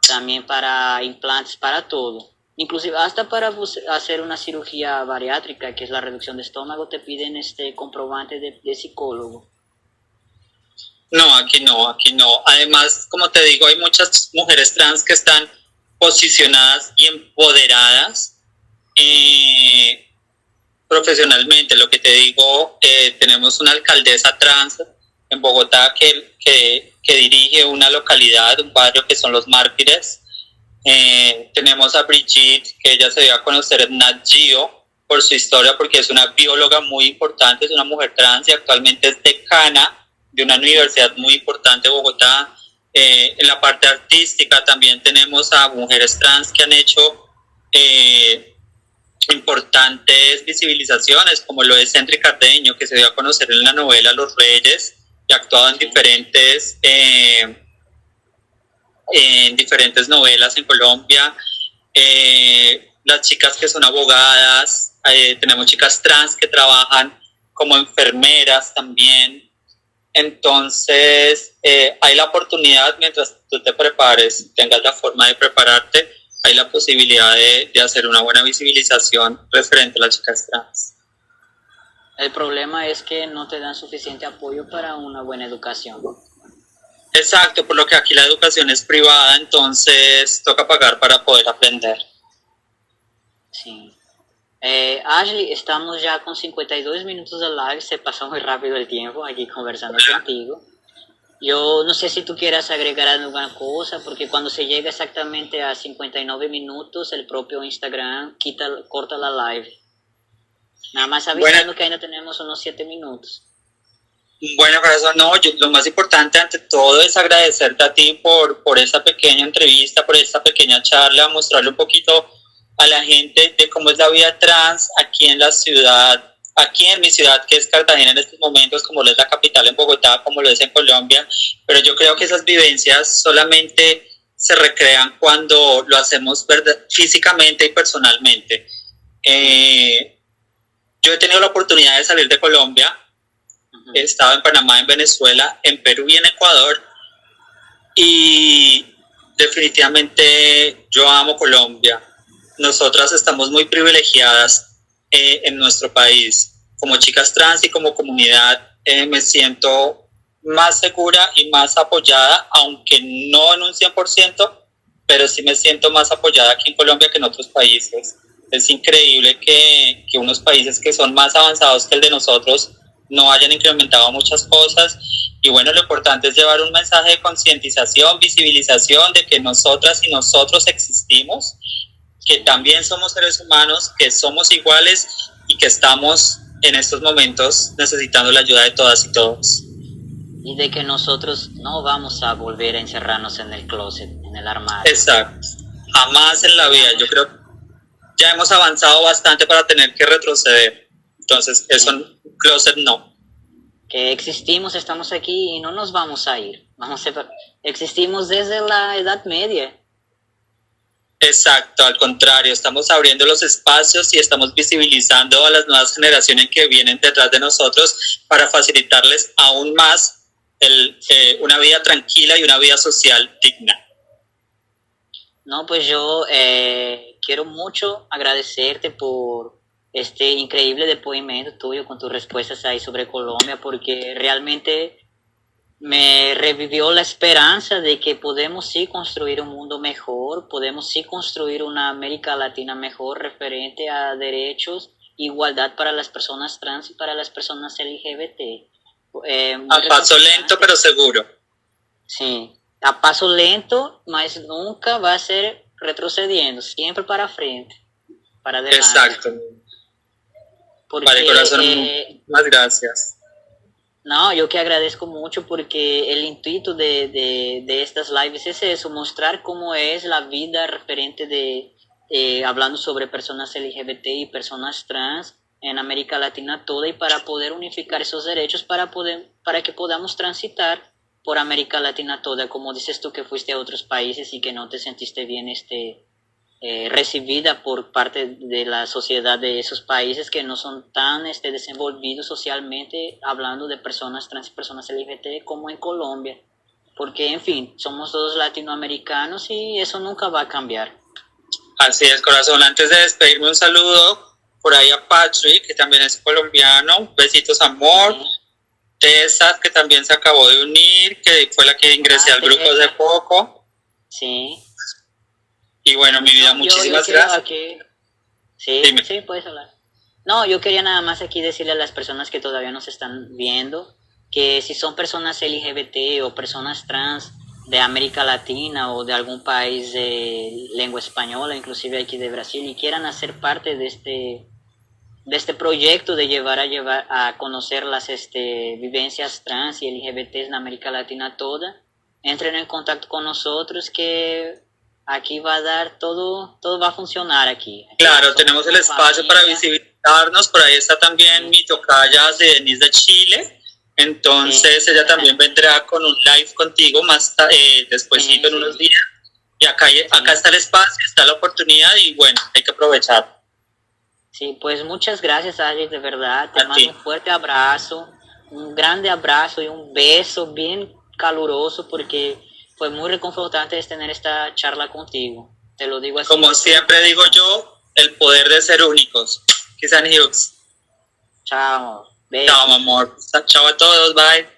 también para implantes, para todo. Inclusive hasta para hacer una cirugía bariátrica, que es la reducción de estómago, te piden comprobante de psicólogo. No, aquí no. Además, como te digo, hay muchas mujeres trans que están posicionadas y empoderadas profesionalmente. Lo que te digo, tenemos una alcaldesa trans en Bogotá que dirige una localidad, un barrio que son Los Mártires. Tenemos a Brigitte, que ella se dio a conocer en Nat Geo por su historia, porque es una bióloga muy importante, es una mujer trans y actualmente es decana de una universidad muy importante de Bogotá. En la parte artística también tenemos a mujeres trans que han hecho importantes visibilizaciones, como lo es Henry Cardeño, que se dio a conocer en la novela Los Reyes y ha actuado en diferentes novelas en Colombia. Las chicas que son abogadas, tenemos chicas trans que trabajan como enfermeras también. Entonces, hay la oportunidad, mientras tú te prepares, tengas la forma de prepararte, hay la posibilidad de hacer una buena visibilización referente a las chicas trans. El problema es que no te dan suficiente apoyo para una buena educación. Exacto, por lo que aquí la educación es privada, entonces toca pagar para poder aprender. Sí. Ashley, estamos ya con 52 minutos de live, se pasó muy rápido el tiempo aquí conversando contigo. Yo no sé si tú quieras agregar alguna cosa, porque cuando se llega exactamente a 59 minutos, el propio Instagram corta la live. Nada más avisando que ainda tenemos unos 7 minutos. Bueno, corazón, no, lo más importante ante todo es agradecerte a ti por esta pequeña entrevista, por esta pequeña charla, mostrarle un poquito a la gente de cómo es la vida trans aquí en la ciudad, aquí en mi ciudad que es Cartagena en estos momentos, como lo es la capital en Bogotá, como lo es en Colombia, pero yo creo que esas vivencias solamente se recrean cuando lo hacemos físicamente y personalmente. Yo he tenido la oportunidad de salir de Colombia, he estado en Panamá, en Venezuela, en Perú y en Ecuador, y definitivamente yo amo Colombia. Nosotras estamos muy privilegiadas en nuestro país. Como chicas trans y como comunidad me siento más segura y más apoyada, aunque no en un 100%, pero sí me siento más apoyada aquí en Colombia que en otros países. Es increíble que unos países que son más avanzados que el de nosotros no hayan incrementado muchas cosas. Y bueno, lo importante es llevar un mensaje de concientización, visibilización de que nosotras y nosotros existimos, que también somos seres humanos, que somos iguales y que estamos en estos momentos necesitando la ayuda de todas y todos. Y de que nosotros no vamos a volver a encerrarnos en el closet, en el armario. Exacto. Jamás en la vida. Yo creo que ya hemos avanzado bastante para tener que retroceder. Entonces, eso closet no. Que existimos, estamos aquí y no nos vamos a ir. Existimos desde la Edad Media. Exacto, al contrario, estamos abriendo los espacios y estamos visibilizando a las nuevas generaciones que vienen detrás de nosotros para facilitarles aún más una vida tranquila y una vida social digna. No, pues yo quiero mucho agradecerte por este increíble depoimento tuyo con tus respuestas ahí sobre Colombia, porque realmente me revivió la esperanza de que podemos sí construir un mundo mejor, podemos sí construir una América Latina mejor referente a derechos, igualdad para las personas trans y para las personas LGBT. A paso lento pero seguro. Sí, a paso lento, mas nunca va a ser retrocediendo, siempre para frente, para adelante. Exacto. Porque, vale, corazón, muchas gracias. No, yo que agradezco mucho porque el intuito de estas lives es eso, mostrar cómo es la vida referente hablando sobre personas LGBT y personas trans en América Latina toda, y para poder unificar esos derechos para que podamos transitar por América Latina toda, como dices tú que fuiste a otros países y que no te sentiste bien recibida por parte de la sociedad de esos países que no son tan desenvolvidos socialmente, hablando de personas trans y personas LGBT como en Colombia, porque en fin, somos todos latinoamericanos y eso nunca va a cambiar. Así es, corazón. Antes de despedirme, un saludo por ahí a Patrick, que también es colombiano. Besitos, amor. Sí. Tessa, que también se acabó de unir, que fue la que ingresé al grupo hace poco. Sí. Y bueno, mi vida, muchísimas gracias. Aquí... Sí, dime. Sí, puedes hablar. No, yo quería nada más aquí decirle a las personas que todavía nos están viendo que si son personas LGBT o personas trans de América Latina o de algún país de lengua española, inclusive aquí de Brasil, y quieran hacer parte de este proyecto de llevar a conocer las vivencias trans y LGBT en América Latina toda, entren en contacto con nosotros que aquí va a dar todo va a funcionar aquí. Claro, tenemos el espacio para visibilizarnos, por ahí está también mi tocaya de Denise de Chile, entonces ella también vendrá con un live contigo más despuesito en unos días, y acá está el espacio, está la oportunidad y bueno, hay que aprovechar. Sí, pues muchas gracias, Alex, de verdad, te mando un fuerte abrazo, un grande abrazo y un beso bien caluroso porque fue muy reconfortante tener esta charla contigo. Te lo digo así. Como siempre digo yo, el poder de ser únicos. Kiss and hugs. Chao. Chao, amor. Chao a todos. Bye.